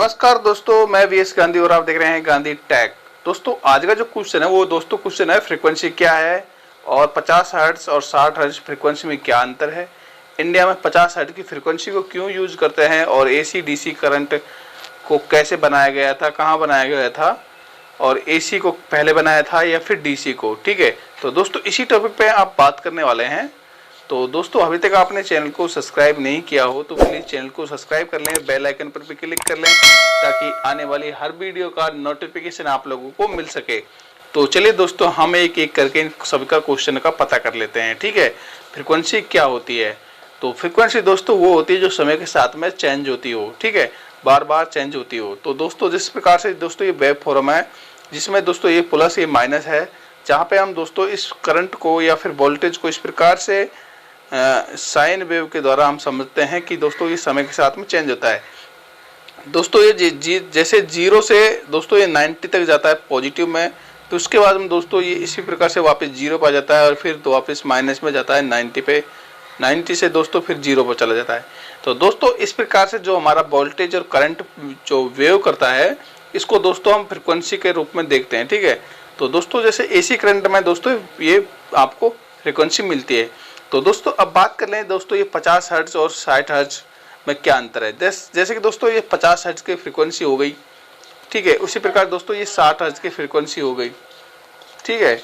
नमस्कार दोस्तों, मैं वीएस गांधी और आप देख रहे हैं गांधी टेक। दोस्तों आज का जो क्वेश्चन है वो क्वेश्चन है फ्रीक्वेंसी क्या है और 50 हर्ट्ज और 60 हर्ट्ज फ्रीक्वेंसी में क्या अंतर है। इंडिया में 50 हर्ट्ज की फ्रीक्वेंसी को क्यों यूज करते हैं और एसी डीसी करंट को कैसे बनाया गया था, कहाँ बनाया गया था और एसी को पहले बनाया था या फिर डीसी को। ठीक है, तो दोस्तों इसी टॉपिक पे आप बात करने वाले हैं। तो दोस्तों अभी तक आपने चैनल को सब्सक्राइब नहीं किया हो तो प्लीज़ चैनल को सब्सक्राइब कर लें, बेल आइकन पर भी क्लिक कर लें ताकि आने वाली हर वीडियो का नोटिफिकेशन आप लोगों को मिल सके। तो चलिए दोस्तों हम एक एक करके इन सभी का क्वेश्चन का पता कर लेते हैं। ठीक है, फ्रिक्वेंसी क्या होती है? तो फ्रिक्वेंसी दोस्तों वो होती है जो समय के साथ में चेंज होती हो। ठीक है, बार बार चेंज होती हो। तो दोस्तों जिस प्रकार से दोस्तों ये वेव फॉर्म है जिसमें दोस्तों ये प्लस ये माइनस है, जहाँ पे हम दोस्तों इस करंट को या फिर वोल्टेज को इस प्रकार से साइन वेव के द्वारा हम समझते हैं कि दोस्तों ये समय के साथ में चेंज होता है। दोस्तों ये जैसे 0 से दोस्तों ये 90 तक जाता है पॉजिटिव में, तो उसके बाद में दोस्तों ये इसी प्रकार से वापस 0 पर आ जाता है और फिर तो वापस माइनस में जाता है 90 पे, 90 से दोस्तों फिर 0 पर चला जाता है। तो दोस्तों इस प्रकार से जो हमारा वोल्टेज और करंट जो वेव करता है इसको दोस्तों हम फ्रिक्वेंसी के रूप में देखते हैं। ठीक है, तो दोस्तों जैसे एसी करंट में दोस्तों ये आपको फ्रिक्वेंसी मिलती है। तो दोस्तों अब बात कर लें दोस्तों ये 50 हर्ट्ज और 60 हर्ट्ज में क्या अंतर है। जैसे कि दोस्तों ये 50 हर्ट्ज की फ्रीक्वेंसी हो गई। ठीक है, उसी प्रकार दोस्तों ये 60 हर्ट्ज की फ्रीक्वेंसी हो गई। ठीक है,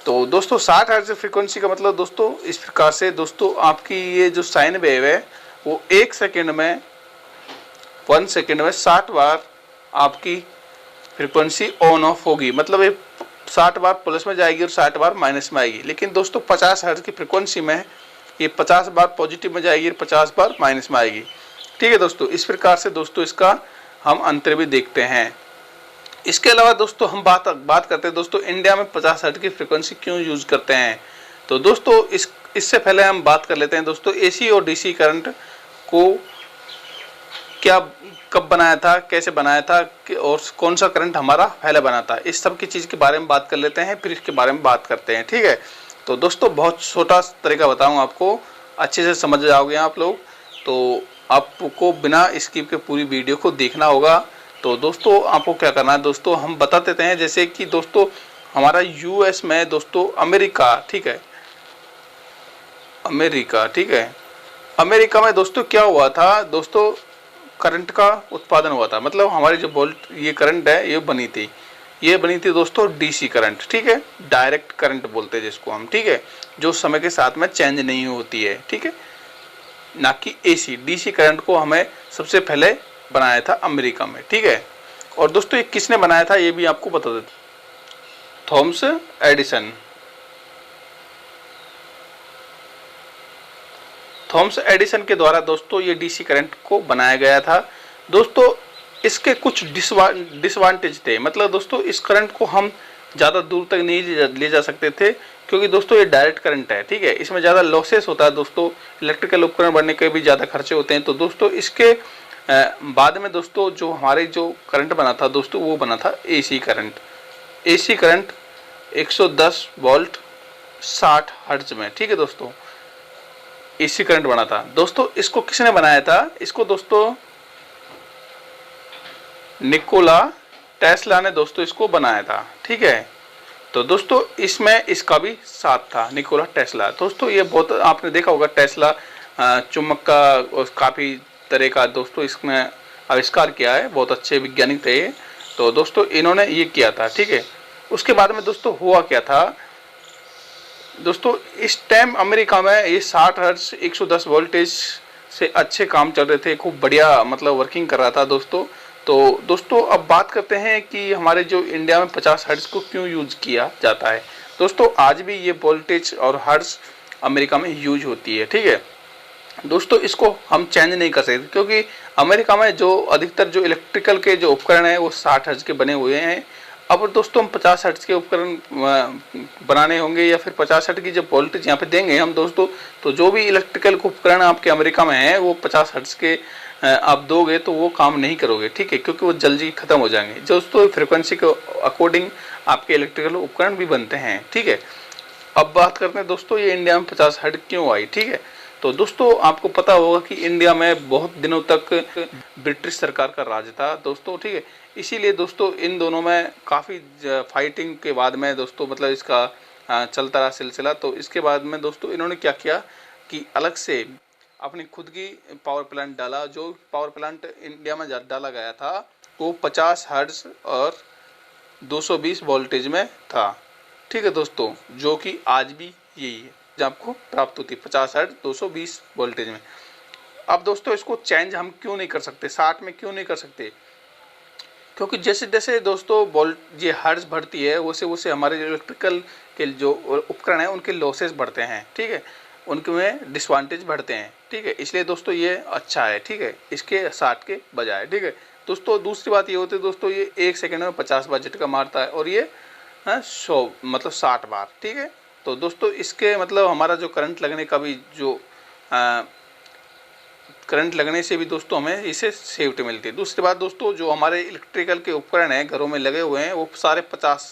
तो दोस्तों 60 हर्ट्ज फ्रीक्वेंसी का मतलब दोस्तों इस प्रकार से दोस्तों आपकी ये जो साइन वेव है वो 1 सेकेंड में 60 बार आपकी फ्रीक्वेंसी ऑन ऑफ होगी। मतलब ये 60 बार प्लस में जाएगी और 60 बार माइनस में आएगी। लेकिन दोस्तों 50 हर्ट्ज की फ्रीक्वेंसी में ये 50 बार पॉजिटिव में जाएगी और 50 बार माइनस में आएगी। ठीक है दोस्तों, इस प्रकार से दोस्तों इसका हम अंतर भी देखते हैं। इसके अलावा दोस्तों हम बात करते हैं दोस्तों इंडिया में 50 हर्ट्ज की फ्रीक्वेंसी क्यों यूज करते हैं। तो दोस्तों इससे पहले हम बात कर लेते हैं दोस्तों एसी और डीसी करंट को क्या कब बनाया था, कैसे बनाया था और कौन सा करंट हमारा पहले बना था, इस सब की चीज़ के बारे में बात कर लेते हैं, फिर इसके बारे में बात करते हैं। ठीक है, तो दोस्तों बहुत छोटा तरीका बताऊंगा आपको, अच्छे से समझ जाओगे आप लोग। तो आपको बिना स्किप के पूरी वीडियो को देखना होगा। तो दोस्तों आपको क्या करना है दोस्तों, हम बता देते हैं। जैसे कि दोस्तों हमारा यूएस में दोस्तों अमेरिका, ठीक है, अमेरिका, ठीक है, अमेरिका में दोस्तों क्या हुआ था दोस्तों, करंट का उत्पादन हुआ था। मतलब हमारी जो ये करंट है ये बनी थी दोस्तों डीसी करंट। ठीक है, डायरेक्ट करंट बोलते हैं जिसको हम। ठीक है, जो समय के साथ में चेंज नहीं होती है। ठीक है, ना कि एसी। डीसी करंट को हमें सबसे पहले बनाया था अमेरिका में। ठीक है, और दोस्तों ये किसने बनाया था ये भी आपको बता देते, थॉमस एडिसन। थॉमस एडिसन के द्वारा दोस्तों ये डीसी करंट को बनाया गया था। दोस्तों इसके कुछ डिसवांटेज थे। मतलब दोस्तों इस करंट को हम ज़्यादा दूर तक नहीं ले जा सकते थे क्योंकि दोस्तों ये डायरेक्ट करंट है। ठीक है, इसमें ज़्यादा लॉसेस होता है दोस्तों, इलेक्ट्रिकल उपकरण बनने के भी ज़्यादा खर्चे होते हैं। तो दोस्तों इसके बाद में दोस्तों जो हमारे जो करंट बना था दोस्तों वो बना था AC current. AC current 110 volt 60 hertz में। ठीक है दोस्तों, एसी करंट बना था। दोस्तों इसको किसने बनाया था, इसको दोस्तों निकोला टेस्ला ने दोस्तों इसको बनाया था। ठीक है, तो दोस्तों इसमें इसका भी साथ था, निकोला टेस्ला। दोस्तों ये बहुत आपने देखा होगा, टेस्ला चुंबक का काफ़ी तरह का दोस्तों इसमें आविष्कार किया है, बहुत अच्छे वैज्ञानिक थे ये। तो दोस्तों इन्होंने ये किया था। ठीक है, उसके बाद में दोस्तों हुआ क्या था दोस्तों, इस टाइम अमेरिका में ये 60 हर्ट्ज 110 वोल्टेज से अच्छे काम चल रहे थे, खूब बढ़िया मतलब वर्किंग कर रहा था दोस्तों। तो दोस्तों अब बात करते हैं कि हमारे जो इंडिया में 50 हर्ट्ज को क्यों यूज किया जाता है। दोस्तों आज भी ये वोल्टेज और हर्ट्ज अमेरिका में यूज होती है। ठीक है दोस्तों, इसको हम चेंज नहीं कर सकते क्योंकि अमेरिका में जो अधिकतर जो इलेक्ट्रिकल के जो उपकरण हैं वो 60 हर्ट्ज के बने हुए हैं। अब दोस्तों हम 50 हर्ट्ज के उपकरण बनाने होंगे या फिर 50 हर्ट्ज की जब वोल्टेज यहाँ पे देंगे हम दोस्तों, तो जो भी इलेक्ट्रिकल उपकरण आपके अमेरिका में हैं वो 50 हर्ट्ज के आप दोगे तो वो काम नहीं करोगे। ठीक है, क्योंकि वो जल्दी खत्म हो जाएंगे। दोस्तों फ्रिक्वेंसी के अकॉर्डिंग आपके इलेक्ट्रिकल उपकरण भी बनते हैं। ठीक है, अब बात करते हैं दोस्तों ये इंडिया में 50 हर्ट्ज क्यों आई। ठीक है, तो दोस्तों आपको पता होगा कि इंडिया में बहुत दिनों तक ब्रिटिश सरकार का राज था दोस्तों, ठीक है। इसीलिए दोस्तों इन दोनों में काफ़ी फाइटिंग के बाद में दोस्तों मतलब इसका चलता रहा सिलसिला। तो इसके बाद में दोस्तों इन्होंने क्या किया कि अलग से अपनी खुद की पावर प्लांट डाला। जो पावर प्लांट इंडिया में डाला गया था वो 50 हर्ट्ज और 220 वोल्टेज में था, ठीक है दोस्तों, जो कि आज भी यही है जो आपको प्राप्त होती है 50 हर्ट्ज 220 वोल्टेज में। अब दोस्तों इसको चेंज हम क्यों नहीं कर सकते, 60 में क्यों नहीं कर सकते? क्योंकि जैसे जैसे दोस्तों वोल्ट ये हर्ट्ज बढ़ती है वैसे वैसे हमारे इलेक्ट्रिकल के जो उपकरण है उनके लॉसेस बढ़ते हैं, ठीक है, उनके में डिसवांटेज बढ़ते हैं, ठीक है। इसलिए दोस्तों ये अच्छा है, ठीक है, इसके 60 के बजाय, ठीक है दोस्तों। दूसरी बात ये होती है दोस्तों ये 1 सेकंड में 50 बार झटका मारता है और ये 100 मतलब 60 बार, ठीक है। तो दोस्तों इसके मतलब हमारा जो करंट लगने का भी जो करंट लगने से भी दोस्तों हमें इसे सेफ्टी मिलती है। दूसरी बात दोस्तों जो हमारे इलेक्ट्रिकल के उपकरण हैं घरों में लगे हुए हैं वो सारे 50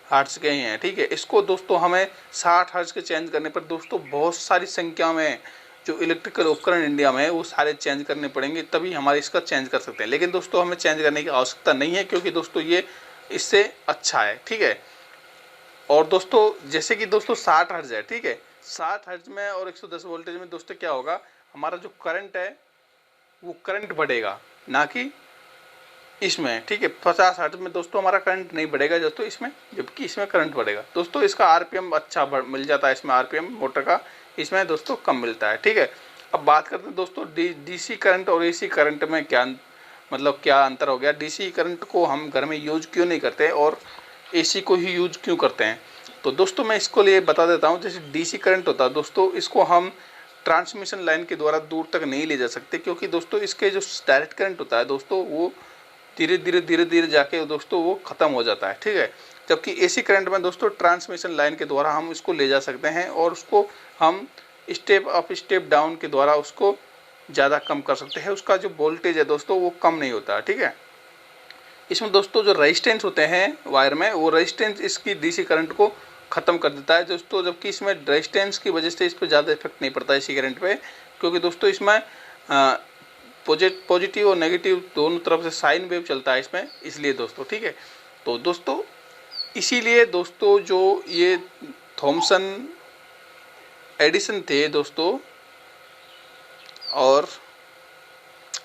हर्ट्ज के ही हैं, ठीक है। इसको दोस्तों हमें 60 हर्ट्ज के चेंज करने पर दोस्तों बहुत सारी संख्या में जो इलेक्ट्रिकल उपकरण इंडिया में है वो सारे चेंज करने पड़ेंगे, तभी हमारे इसका चेंज कर सकते हैं। लेकिन दोस्तों हमें चेंज करने की आवश्यकता नहीं है क्योंकि दोस्तों ये इससे अच्छा है, ठीक है। और दोस्तों जैसे कि दोस्तों 60 हर्ट्ज है, ठीक है, 60 हर्ट्ज में और 110 वोल्टेज में दोस्तों क्या होगा, हमारा जो करंट है वो करंट बढ़ेगा ना कि इसमें, ठीक है। 50 हर्ट्ज में दोस्तों हमारा करंट नहीं बढ़ेगा दोस्तों इसमें, जबकि इसमें करंट बढ़ेगा दोस्तों। इसका आरपीएम अच्छा मिल जाता है इसमें, आरपीएम मोटर का इसमें दोस्तों कम मिलता है, ठीक है। अब बात करते हैं दोस्तों डीसी करंट और एसी करंट में क्या मतलब क्या अंतर हो गया। डीसी करंट को हम घर में यूज क्यों नहीं करते और एसी को ही यूज क्यों करते हैं, तो दोस्तों मैं इसको लिए बता देता हूँ। जैसे डीसी करंट होता है दोस्तों इसको हम ट्रांसमिशन लाइन के द्वारा दूर तक नहीं ले जा सकते क्योंकि दोस्तों इसके जो डायरेक्ट करंट होता है दोस्तों वो धीरे धीरे जाके दोस्तों वो खत्म हो जाता है, ठीक है। जबकि एसी करंट में दोस्तों ट्रांसमिशन लाइन के द्वारा हम इसको ले जा सकते हैं और उसको हम स्टेप अप स्टेप डाउन के द्वारा उसको ज़्यादा कम कर सकते हैं। उसका जो वोल्टेज है दोस्तों वो कम नहीं होता, ठीक है। इसमें दोस्तों जो रेजिस्टेंस होते हैं वायर में वो रेजिस्टेंस इसकी डीसी करंट को ख़त्म कर देता है दोस्तों, जबकि इसमें रेजिस्टेंस की वजह से इस पर ज़्यादा इफेक्ट नहीं पड़ता इसी करंट पे, क्योंकि दोस्तों इसमें पॉजिटिव और नेगेटिव दोनों तरफ से साइन वेव चलता है इसमें, इसलिए दोस्तों, ठीक है। तो दोस्तों इसीलिए दोस्तों जो ये थॉमसन एडिसन थे दोस्तों और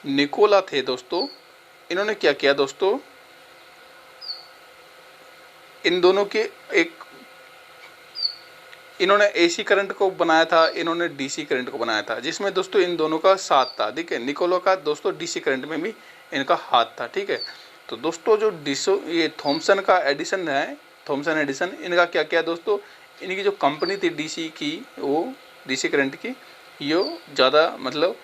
निकोला थे दोस्तों, इन्होंने क्या किया दोस्तों, इन दोनों के एक इन्होंने एसी करंट को बनाया था, इन्होंने डीसी करंट को बनाया था, जिसमें दोस्तों इन दोनों का साथ था, ठीक है। निकोला का दोस्तों डीसी करंट में भी इनका हाथ था, ठीक है। तो दोस्तों जो ये थॉमसन का एडिसन है, थॉमसन एडिसन, इनका क्या किया दोस्तों, इनकी जो कंपनी थी डीसी की वो डीसी करंट की ये ज़्यादा मतलब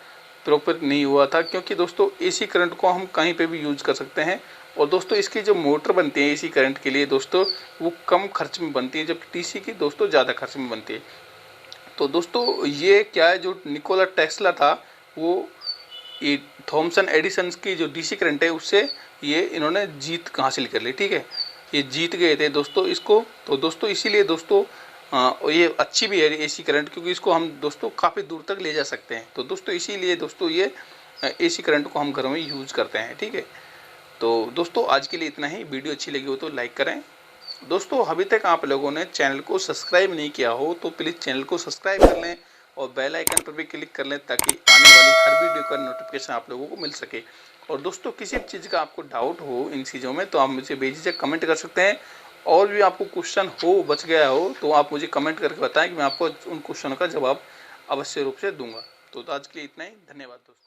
प्रॉपर नहीं हुआ था, क्योंकि दोस्तों एसी करंट को हम कहीं पे भी यूज कर सकते हैं। और दोस्तों इसकी जो मोटर बनती है एसी करंट के लिए दोस्तों वो कम खर्च में बनती है, जबकि डीसी की दोस्तों ज़्यादा खर्च में बनती है। तो दोस्तों ये क्या है, जो निकोला टेस्ला था वो ये थॉमसन एडिसन की जो डीसी करंट है उससे ये इन्होंने जीत हासिल कर ली, ठीक है। ये जीत गए थे दोस्तों इसको। तो दोस्तों इसीलिए दोस्तों ये अच्छी भी है एसी करंट, क्योंकि इसको हम दोस्तों काफ़ी दूर तक ले जा सकते हैं। तो दोस्तों इसीलिए दोस्तों ये एसी करंट को हम घरों में यूज़ करते हैं, ठीक है। तो दोस्तों आज के लिए इतना ही। वीडियो अच्छी लगी हो तो लाइक करें दोस्तों। अभी तक आप लोगों ने चैनल को सब्सक्राइब नहीं किया हो तो प्लीज़ चैनल को सब्सक्राइब कर लें और बेल आइकन पर भी क्लिक कर लें ताकि आने वाली हर वीडियो का नोटिफिकेशन आप लोगों को मिल सके। और दोस्तों किसी भी चीज़ का आपको डाउट हो इन चीज़ों में तो आप मुझे बेझिझक कमेंट कर सकते हैं। और भी आपको क्वेश्चन हो बच गया हो तो आप मुझे कमेंट करके बताएं कि मैं आपको उन क्वेश्चनों का जवाब अवश्य रूप से दूंगा। तो आज के लिए इतना ही। धन्यवाद दोस्तों।